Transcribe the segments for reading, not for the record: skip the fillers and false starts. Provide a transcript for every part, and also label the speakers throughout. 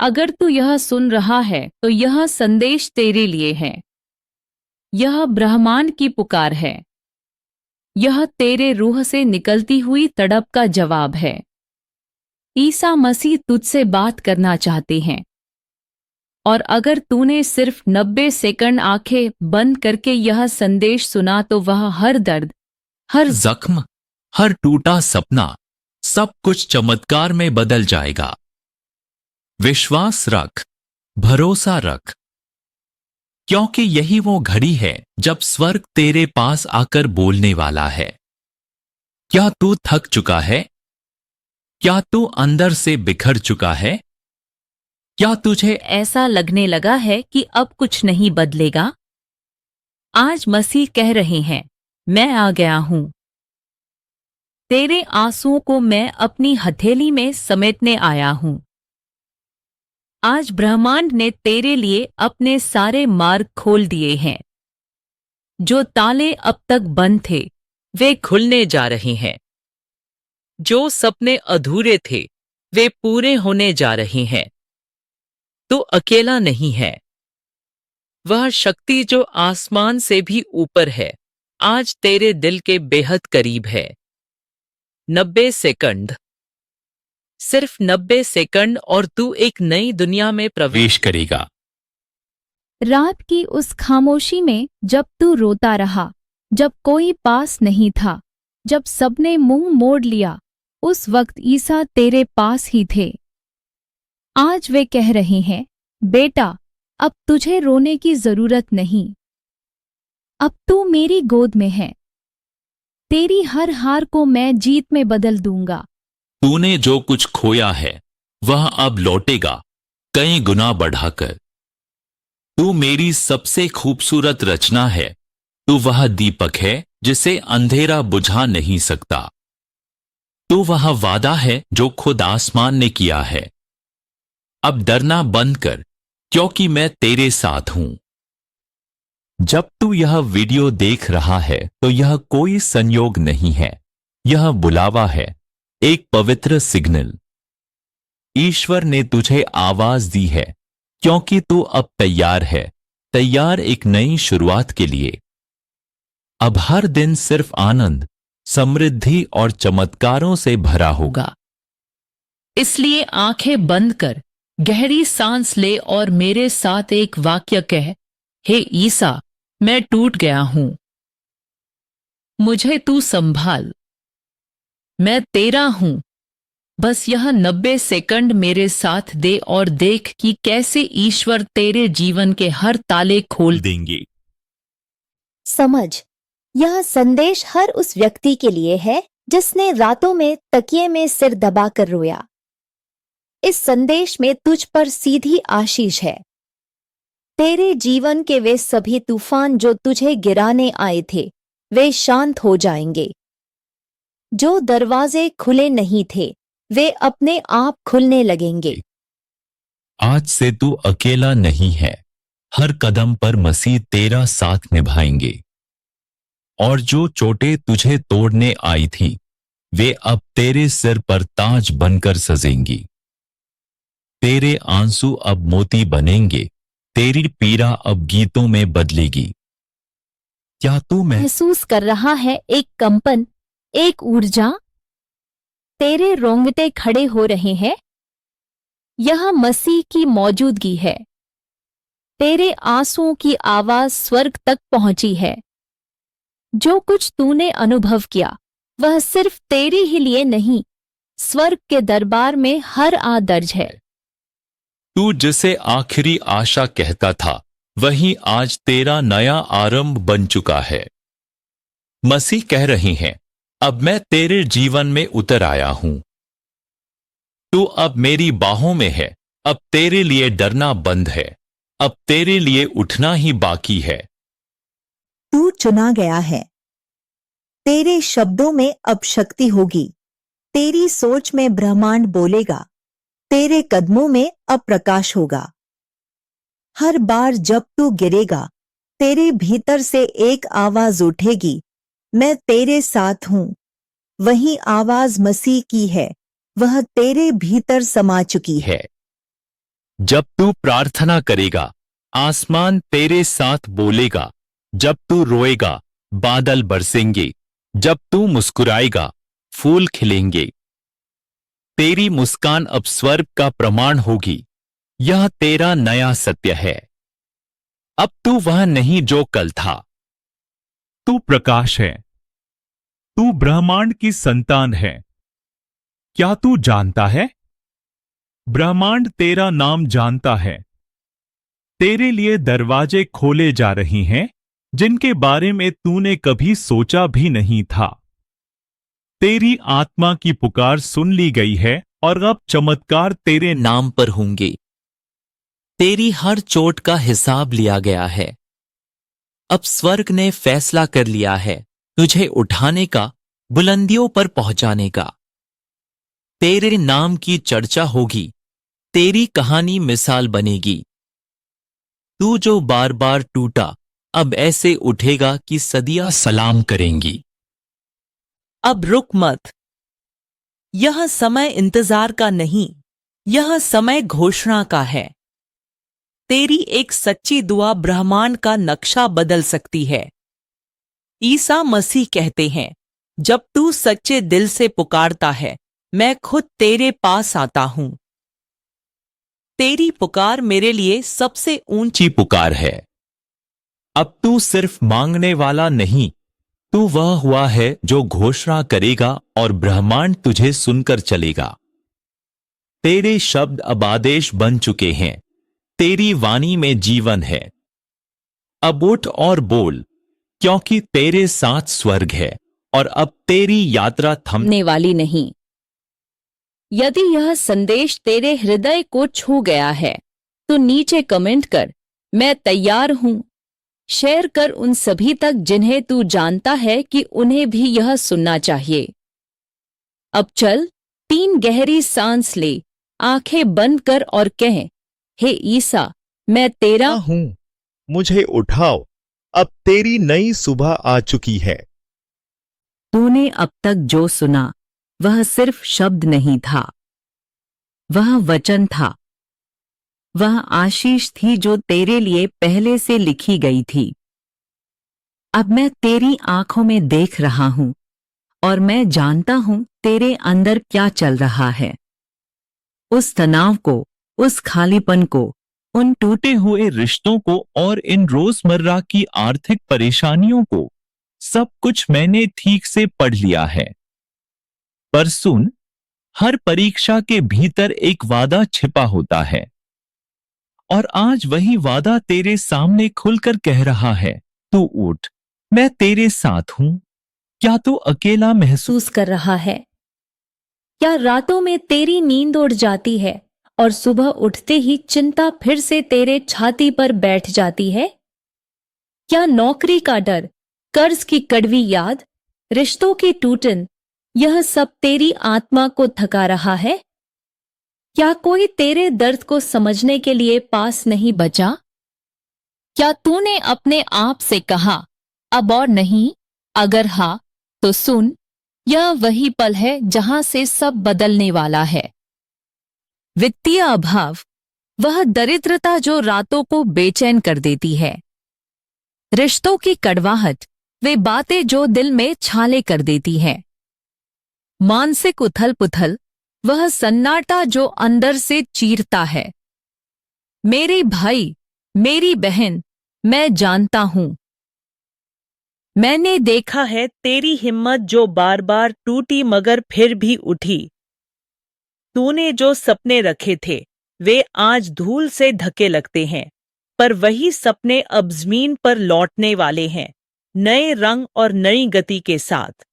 Speaker 1: अगर तू यह सुन रहा है तो यह संदेश तेरे लिए है। यह ब्रह्मांड की पुकार है। यह तेरे रूह से निकलती हुई तड़प का जवाब है। ईसा मसीह तुझसे बात करना चाहते हैं। और अगर तूने सिर्फ 90 सेकंड आंखें बंद करके यह संदेश सुना तो वह हर दर्द, हर
Speaker 2: जख्म, हर टूटा सपना, सब कुछ चमत्कार में बदल जाएगा। विश्वास रख, भरोसा रख, क्योंकि यही वो घड़ी है जब स्वर्ग तेरे पास आकर बोलने वाला है। क्या तू थक चुका है? क्या तू अंदर से बिखर चुका है? क्या तुझे
Speaker 1: ऐसा लगने लगा है कि अब कुछ नहीं बदलेगा? आज मसीह कह रहे हैं, मैं आ गया हूं। तेरे आंसुओं को मैं अपनी हथेली में समेटने आया हूं। आज ब्रह्मांड ने तेरे लिए अपने सारे मार्ग खोल दिए हैं। जो ताले अब तक बंद थे, वे खुलने जा रहे हैं। जो सपने अधूरे थे, वे पूरे होने जा रहे हैं। तू अकेला नहीं है। वह शक्ति जो आसमान से भी ऊपर है, आज तेरे दिल के बेहद करीब है। 90 सेकंड, सिर्फ 90 सेकंड और तू एक नई दुनिया में प्रवेश
Speaker 2: करेगा।
Speaker 1: रात की उस खामोशी में जब तू रोता रहा, जब कोई पास नहीं था, जब सबने मुंह मोड़ लिया, उस वक्त ईसा तेरे पास ही थे। आज वे कह रहे हैं, बेटा, अब तुझे रोने की जरूरत नहीं। अब तू मेरी गोद में है। तेरी हर हार को मैं जीत में बदल दूंगा।
Speaker 2: तूने जो कुछ खोया है वह अब लौटेगा, कई गुना बढ़ाकर। तू मेरी सबसे खूबसूरत रचना है। तू वह दीपक है जिसे अंधेरा बुझा नहीं सकता। तू वह वादा है जो खुद आसमान ने किया है। अब डरना बंद कर, क्योंकि मैं तेरे साथ हूं। जब तू यह वीडियो देख रहा है तो यह कोई संयोग नहीं है, यह बुलावा है, एक पवित्र सिग्नल। ईश्वर ने तुझे आवाज दी है, क्योंकि तू अब तैयार है, तैयार एक नई शुरुआत के लिए। अब हर दिन सिर्फ आनंद, समृद्धि और चमत्कारों से भरा होगा। इसलिए आंखें बंद कर, गहरी सांस ले और मेरे साथ एक वाक्य कह, हे ईसा, मैं टूट गया हूं। मुझे तू संभाल। मैं तेरा हूं। बस यह 90 सेकंड मेरे साथ दे और देख कि कैसे ईश्वर तेरे जीवन के हर ताले खोल देंगे।
Speaker 3: समझ, यह संदेश हर उस व्यक्ति के लिए है जिसने रातों में तकिए में सिर दबाकर रोया। इस संदेश में तुझ पर सीधी आशीष है। तेरे जीवन के वे सभी तूफान जो तुझे गिराने आए थे, वे शांत हो जाएंगे। जो दरवाजे खुले नहीं थे, वे अपने आप खुलने लगेंगे।
Speaker 2: आज से तू अकेला नहीं है। हर कदम पर मसीह तेरा साथ निभाएंगे। और जो चोटें तुझे तोड़ने आई थी, वे अब तेरे सिर पर ताज बनकर सजेंगी। तेरे आंसू अब मोती बनेंगे, तेरी पीड़ा अब गीतों में बदलेगी। क्या तू
Speaker 3: महसूस कर रहा है एक कंपन, एक ऊर्जा? तेरे रोंगटे खड़े हो रहे हैं। यह मसीह की मौजूदगी है। तेरे आंसुओं की आवाज स्वर्ग तक पहुंची है। जो कुछ तूने अनुभव किया, वह सिर्फ तेरे ही लिए नहीं, स्वर्ग के दरबार में हर दर्ज है।
Speaker 2: तू जिसे आखिरी आशा कहता था, वही आज तेरा नया आरंभ बन चुका है। मसीह कह रहे हैं, अब मैं तेरे जीवन में उतर आया हूं। तू अब मेरी बाहों में है। अब तेरे लिए डरना बंद है। अब तेरे लिए उठना ही बाकी है।
Speaker 3: तू चुना गया है। तेरे शब्दों में अब शक्ति होगी। तेरी सोच में ब्रह्मांड बोलेगा। तेरे कदमों में अब प्रकाश होगा। हर बार जब तू गिरेगा, तेरे भीतर से एक आवाज उठेगी, मैं तेरे साथ हूं। वही आवाज मसीह की है, वह तेरे भीतर समा चुकी है।
Speaker 2: जब तू प्रार्थना करेगा, आसमान तेरे साथ बोलेगा। जब तू रोएगा, बादल बरसेंगे। जब तू मुस्कुराएगा, फूल खिलेंगे। तेरी मुस्कान अब स्वर्ग का प्रमाण होगी। यह तेरा नया सत्य है। अब तू वह नहीं जो कल था।
Speaker 4: तू प्रकाश है। तू ब्रह्मांड की संतान है। क्या तू जानता है? ब्रह्मांड तेरा नाम जानता है। तेरे लिए दरवाजे खोले जा रहे हैं जिनके बारे में तूने कभी सोचा भी नहीं था। तेरी आत्मा की पुकार सुन ली गई है और अब चमत्कार तेरे
Speaker 2: नाम पर होंगे। तेरी हर चोट का हिसाब लिया गया है। अब स्वर्ग ने फैसला कर लिया है तुझे उठाने का, बुलंदियों पर पहुंचाने का। तेरे नाम की चर्चा होगी, तेरी कहानी मिसाल बनेगी। तू जो बार बार टूटा, अब ऐसे उठेगा कि सदियां सलाम करेंगी।
Speaker 1: अब रुक मत। यह समय इंतजार का नहीं, यह समय घोषणा का है। तेरी एक सच्ची दुआ ब्रह्मांड का नक्शा बदल सकती है। ईसा मसीह कहते हैं, जब तू सच्चे दिल से पुकारता है, मैं खुद तेरे पास आता हूं। तेरी पुकार मेरे लिए सबसे ऊंची
Speaker 2: पुकार है। अब तू सिर्फ मांगने वाला नहीं, तू वह हुआ है जो घोषणा करेगा और ब्रह्मांड तुझे सुनकर चलेगा। तेरे शब्द अब आदेश बन चुके हैं। तेरी वाणी में जीवन है। अब उठ और बोल, क्योंकि तेरे साथ स्वर्ग है और अब तेरी यात्रा थमने
Speaker 3: वाली नहीं। यदि यह संदेश तेरे हृदय को छू गया है तो नीचे कमेंट कर, मैं तैयार हूं। शेयर कर उन सभी तक जिन्हें तू जानता है कि उन्हें भी यह सुनना चाहिए। अब चल 3 गहरी सांस ले, आंखें बंद कर और कह, हे ईसा, मैं तेरा
Speaker 4: हूं, मुझे उठाओ। अब तेरी नई सुबह आ चुकी है।
Speaker 1: तूने अब तक जो सुना वह सिर्फ शब्द नहीं था, वह वचन था। वह आशीष थी जो तेरे लिए पहले से लिखी गई थी। अब मैं तेरी आंखों में देख रहा हूं और मैं जानता हूं तेरे अंदर क्या चल रहा है। उस तनाव को, उस खालीपन को, उन टूटे हुए रिश्तों को और इन रोजमर्रा की आर्थिक परेशानियों को, सब कुछ मैंने ठीक से पढ़ लिया है। पर सुन, हर परीक्षा के भीतर एक वादा छिपा होता है और आज वही वादा तेरे सामने खुलकर कह रहा है, तू उठ, मैं तेरे साथ हूं। क्या तू अकेला महसूस
Speaker 3: कर रहा है? क्या रातों में तेरी नींद उड़ जाती है और सुबह उठते ही चिंता फिर से तेरे छाती पर बैठ जाती है? क्या नौकरी का डर, कर्ज की कड़वी याद, रिश्तों की टूटन, यह सब तेरी आत्मा को थका रहा है? क्या कोई तेरे दर्द को समझने के लिए पास नहीं बचा? क्या तूने अपने आप से कहा, अब और नहीं? अगर हाँ, तो सुन, यह वही पल है जहां से सब बदलने वाला है। वित्तीय अभाव, वह दरिद्रता जो रातों को बेचैन कर देती है। रिश्तों की कड़वाहट, वे बातें जो दिल में छाले कर देती है। मानसिक उथल पुथल, वह सन्नाटा जो अंदर से चीरता है। मेरे भाई, मेरी बहन, मैं जानता हूं। मैंने देखा है तेरी हिम्मत जो बार बार टूटी मगर फिर भी उठी। तूने जो सपने रखे थे वे आज धूल से धके लगते हैं, पर वही सपने अब जमीन पर लौटने वाले हैं, नए रंग और नई गति के साथ।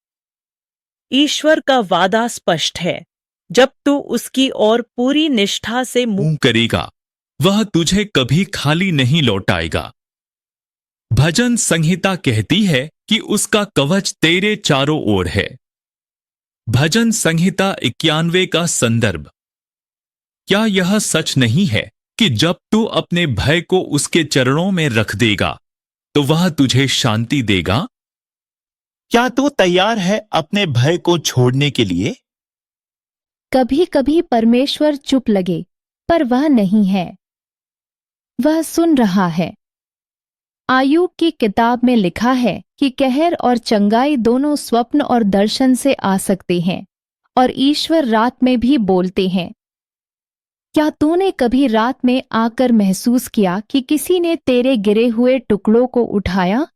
Speaker 3: ईश्वर का वादा स्पष्ट है, जब तू उसकी ओर पूरी निष्ठा से मुंह
Speaker 2: करेगा, वह तुझे कभी खाली नहीं लौटाएगा। भजन संहिता कहती है कि उसका कवच तेरे चारों ओर है। भजन संहिता 91 का संदर्भ। क्या यह सच नहीं है कि जब तू अपने भय को उसके चरणों में रख देगा तो वह तुझे शांति देगा?
Speaker 4: क्या तू तैयार है अपने भय को छोड़ने के लिए?
Speaker 3: कभी कभी परमेश्वर चुप लगे, पर वह नहीं है। वह सुन रहा है। आयूब की किताब में लिखा है कि कहर और चंगाई दोनों स्वप्न और दर्शन से आ सकते हैं, और ईश्वर रात में भी बोलते हैं। क्या तूने कभी रात में आकर महसूस किया कि किसी ने तेरे गिरे हुए टुकड़ों को उठाया?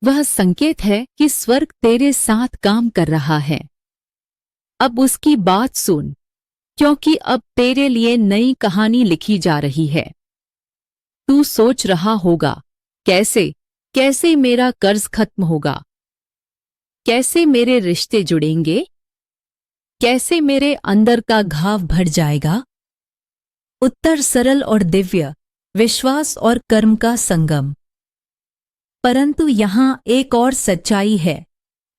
Speaker 1: वह संकेत है कि स्वर्ग तेरे साथ काम कर रहा है। अब उसकी बात सुन, क्योंकि अब तेरे लिए नई कहानी लिखी जा रही है। तू सोच रहा होगा, कैसे कैसे मेरा कर्ज खत्म होगा, कैसे मेरे रिश्ते जुड़ेंगे, कैसे मेरे अंदर का घाव भर जाएगा। उत्तर सरल और दिव्य, विश्वास और कर्म का संगम। परंतु यहाँ एक और सच्चाई है।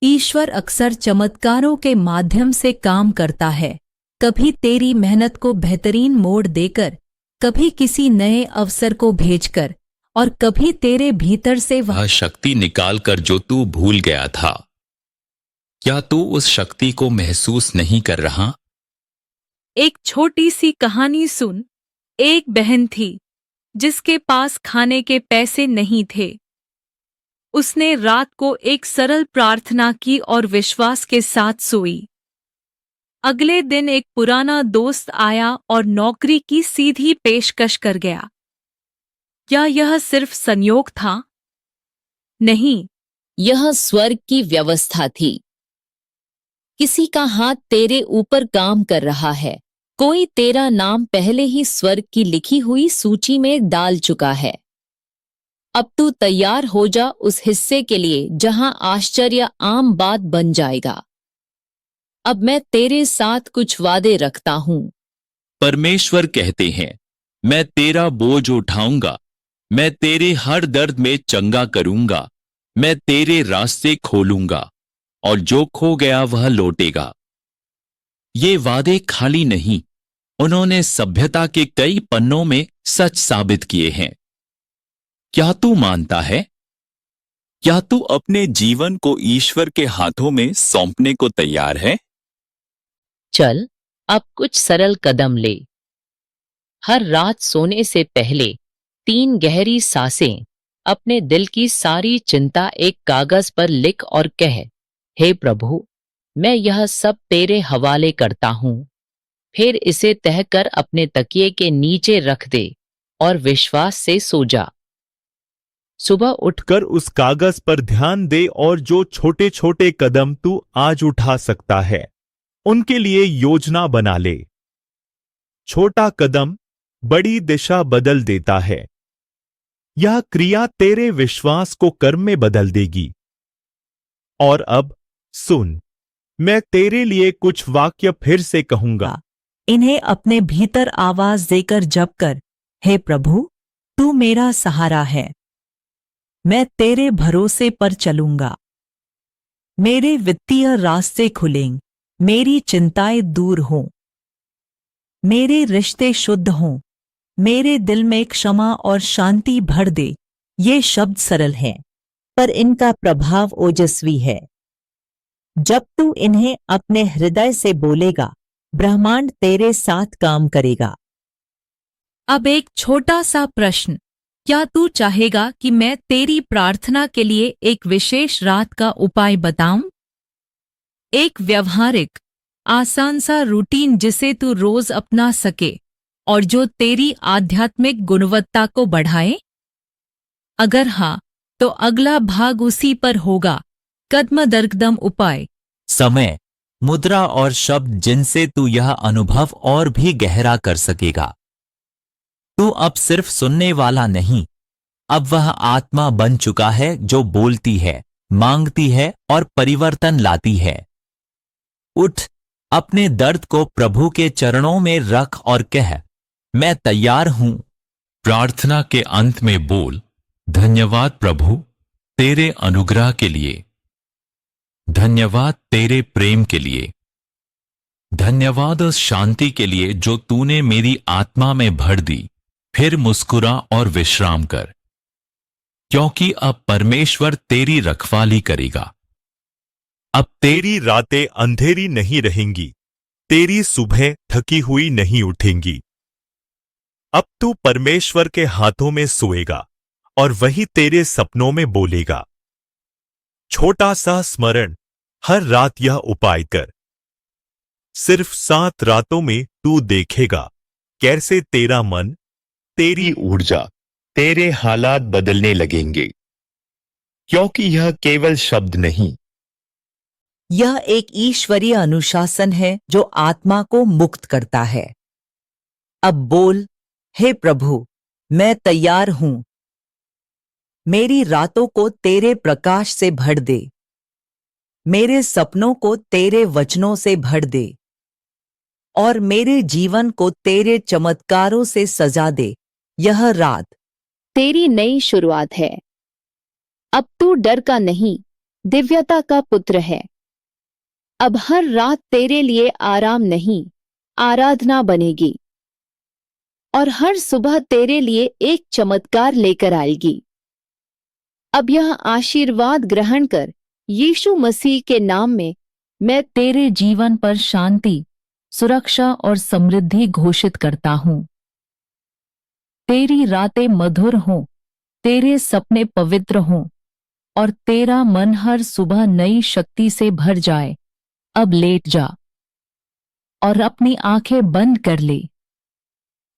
Speaker 1: ईश्वर अक्सर चमत्कारों के माध्यम से काम करता है, कभी तेरी मेहनत को बेहतरीन मोड़ देकर, कभी किसी नए अवसर को भेजकर, और कभी तेरे भीतर से
Speaker 2: वह शक्ति निकालकर जो तू भूल गया था। क्या तू उस शक्ति को महसूस नहीं कर रहा?
Speaker 1: एक छोटी सी कहानी सुन। एक बहन थी जिसके पास खाने के पैसे नहीं थे। उसने रात को एक सरल प्रार्थना की और विश्वास के साथ सोई। अगले दिन एक पुराना दोस्त आया और नौकरी की सीधी पेशकश कर गया। क्या यह सिर्फ संयोग था? नहीं, यह स्वर्ग की व्यवस्था थी। किसी का हाथ तेरे ऊपर काम कर रहा है। कोई तेरा नाम पहले ही स्वर्ग की लिखी हुई सूची में डाल चुका है। अब तू तैयार हो जा उस हिस्से के लिए जहां आश्चर्य आम बात बन जाएगा। अब मैं तेरे साथ कुछ वादे रखता हूं।
Speaker 2: परमेश्वर कहते हैं, मैं तेरा बोझ उठाऊंगा, मैं तेरे हर दर्द में चंगा करूंगा, मैं तेरे रास्ते खोलूंगा, और जो खो गया वह लौटेगा। ये वादे खाली नहीं, उन्होंने सभ्यता के कई पन्नों में सच साबित किए हैं। क्या तू मानता है? क्या तू अपने जीवन को ईश्वर के हाथों में सौंपने को तैयार है?
Speaker 1: चल, अब कुछ सरल कदम ले। हर रात सोने से पहले 3 गहरी सांसें अपने दिल की सारी चिंता एक कागज पर लिख और कह, हे प्रभु, मैं यह सब तेरे हवाले करता हूं। फिर इसे तह कर अपने तकिए के नीचे रख दे और विश्वास से सो जा। सुबह
Speaker 4: उठकर उस कागज पर ध्यान दे और जो छोटे छोटे कदम तू आज उठा सकता है उनके लिए योजना बना ले। छोटा कदम बड़ी दिशा बदल देता है। यह क्रिया तेरे विश्वास को कर्म में बदल देगी। और अब सुन, मैं तेरे लिए कुछ वाक्य फिर से कहूंगा।
Speaker 1: इन्हें अपने भीतर आवाज देकर जप कर, हे प्रभु, तू मेरा सहारा है। मैं तेरे भरोसे पर चलूंगा। मेरे वित्तीय रास्ते खुलें, मेरी चिंताएं दूर हों, मेरे रिश्ते शुद्ध हों, मेरे दिल में क्षमा और शांति भर दे। ये शब्द सरल हैं, पर इनका प्रभाव ओजस्वी है। जब तू इन्हें अपने हृदय से बोलेगा, ब्रह्मांड तेरे साथ काम करेगा। अब एक छोटा सा प्रश्न, क्या तू चाहेगा कि मैं तेरी प्रार्थना के लिए एक विशेष रात का उपाय बताऊं? एक व्यवहारिक, आसान सा रूटीन जिसे तू रोज अपना सके और जो तेरी आध्यात्मिक गुणवत्ता को बढ़ाए? अगर हाँ, तो अगला भाग उसी पर होगा, कदम दर कदम उपाय।
Speaker 2: समय, मुद्रा और शब्द जिनसे तू यह अनुभव और भी गहरा कर सकेगा। तू अब सिर्फ सुनने वाला नहीं, अब वह आत्मा बन चुका है जो बोलती है, मांगती है और परिवर्तन लाती है। उठ, अपने दर्द को प्रभु के चरणों में रख और कह, मैं तैयार हूं। प्रार्थना के अंत में बोल, धन्यवाद प्रभु तेरे अनुग्रह के लिए, धन्यवाद तेरे प्रेम के लिए, धन्यवाद उस शांति के लिए जो तूने मेरी आत्मा में भर दी। फिर मुस्कुरा और विश्राम कर, क्योंकि अब परमेश्वर तेरी रखवाली करेगा।
Speaker 4: अब तेरी रातें अंधेरी नहीं रहेंगी, तेरी सुबह थकी हुई नहीं उठेंगी। अब तू परमेश्वर के हाथों में सोएगा और वही तेरे सपनों में बोलेगा। छोटा सा स्मरण, हर रात यह उपाय कर। सिर्फ 7 रातों में तू देखेगा कैसे तेरा मन, तेरी ऊर्जा, तेरे हालात बदलने लगेंगे। क्योंकि यह केवल शब्द नहीं,
Speaker 5: यह एक ईश्वरीय अनुशासन है जो आत्मा को मुक्त करता है। अब बोल, हे प्रभु, मैं तैयार हूं। मेरी रातों को तेरे प्रकाश से भर दे, मेरे सपनों को तेरे वचनों से भर दे और मेरे जीवन को तेरे चमत्कारों से सजा दे। यह रात
Speaker 3: तेरी नई शुरुआत है। अब तू डर का नहीं, दिव्यता का पुत्र है। अब हर रात तेरे लिए आराम नहीं, आराधना बनेगी और हर सुबह तेरे लिए एक चमत्कार लेकर आएगी। अब यह आशीर्वाद ग्रहण कर। यीशु मसीह के नाम में मैं
Speaker 1: तेरे जीवन पर शांति, सुरक्षा और समृद्धि घोषित करता हूं। तेरी रातें मधुर हों, तेरे सपने पवित्र हों और तेरा मन हर सुबह नई शक्ति से भर जाए। अब लेट जा और अपनी आंखें बंद कर ले,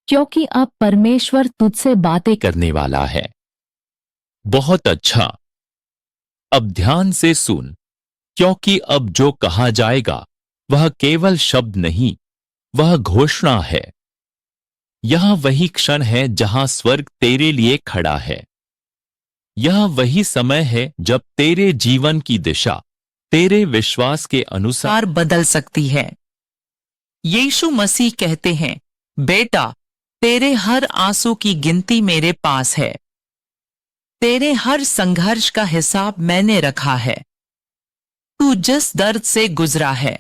Speaker 1: क्योंकि अब परमेश्वर तुझसे बातें
Speaker 2: करने वाला है। बहुत अच्छा। अब ध्यान से सुन, क्योंकि अब जो कहा जाएगा वह केवल शब्द नहीं, वह घोषणा है। यह वही क्षण है जहां स्वर्ग तेरे लिए खड़ा है। यह वही समय है जब तेरे जीवन की दिशा तेरे विश्वास के अनुसार
Speaker 5: बदल सकती है। यीशु मसीह कहते हैं, बेटा, तेरे हर आंसू की गिनती मेरे पास है। तेरे हर संघर्ष का हिसाब मैंने रखा है। तू जिस दर्द से गुजरा है,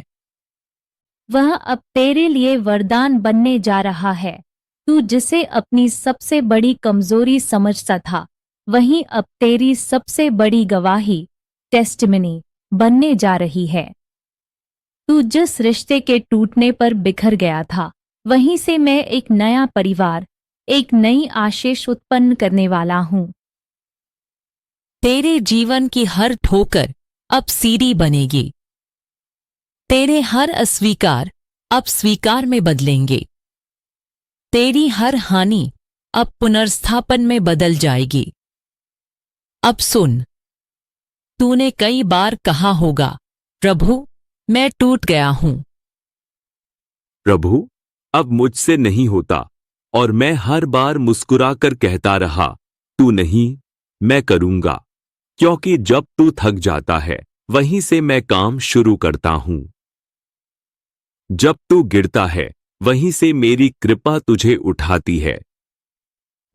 Speaker 3: वह अब तेरे लिए वरदान बनने जा रहा है। तू जिसे अपनी सबसे बड़ी कमजोरी समझता था, वही अब तेरी सबसे बड़ी गवाही, टेस्टिमनी बनने जा रही है। तू जिस रिश्ते के टूटने पर बिखर गया था, वहीं से मैं एक नया परिवार, एक नई आशीष उत्पन्न करने वाला हूं।
Speaker 1: तेरे जीवन की हर ठोकर अब सीढ़ी बनेगी। तेरे हर अस्वीकार अब स्वीकार में बदलेंगे। तेरी हर हानि अब पुनर्स्थापन में बदल जाएगी। अब सुन, तूने कई बार कहा होगा, प्रभु, मैं टूट गया हूं।
Speaker 6: प्रभु, अब मुझसे नहीं होता, और मैं हर बार मुस्कुराकर कहता रहा, तू नहीं, मैं करूंगा, क्योंकि जब तू थक जाता है, वहीं से मैं काम शुरू करता हूं। जब तू गिरता है, वहीं से मेरी कृपा तुझे उठाती है।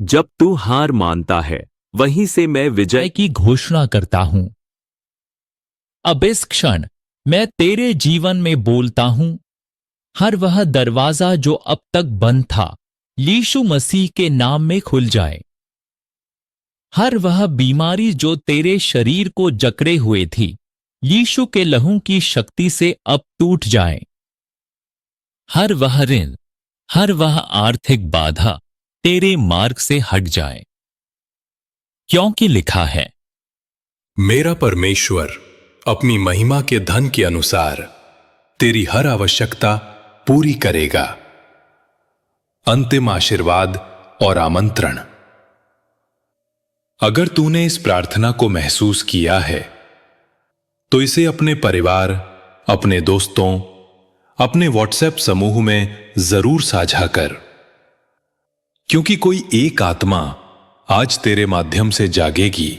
Speaker 6: जब तू हार मानता है, वहीं से मैं विजय
Speaker 2: की घोषणा करता हूं। अब इस क्षण मैं तेरे जीवन में बोलता हूं, हर वह दरवाजा जो अब तक बंद था, यीशु मसीह के नाम में खुल जाए। हर वह बीमारी जो तेरे शरीर को जकड़े हुए थी, यीशु के लहू की शक्ति से अब टूट जाए। हर वह ऋण, हर वह आर्थिक बाधा तेरे मार्ग से हट जाए, क्योंकि लिखा है,
Speaker 7: मेरा परमेश्वर अपनी महिमा के धन के अनुसार तेरी हर आवश्यकता पूरी करेगा। अंतिम आशीर्वाद और आमंत्रण। अगर तूने इस प्रार्थना को महसूस किया है, तो इसे अपने परिवार, अपने दोस्तों, अपने व्हाट्सएप समूह में जरूर साझा कर, क्योंकि कोई एक आत्मा आज तेरे माध्यम से जागेगी।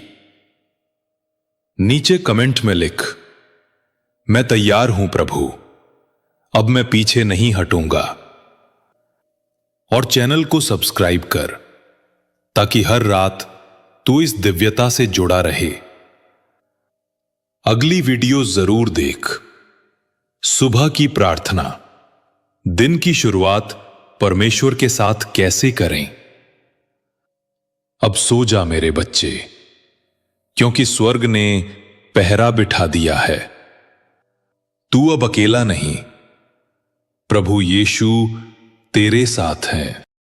Speaker 7: नीचे कमेंट में लिख, मैं तैयार हूं प्रभु, अब मैं पीछे नहीं हटूंगा। और चैनल को सब्सक्राइब कर, ताकि हर रात तू इस दिव्यता से जुड़ा रहे। अगली वीडियो जरूर देख। सुबह की प्रार्थना, दिन की शुरुआत परमेश्वर के साथ कैसे करें। अब सो जा मेरे बच्चे, क्योंकि स्वर्ग ने पहरा बिठा दिया है। तू अब अकेला नहीं, प्रभु यीशु तेरे साथ है।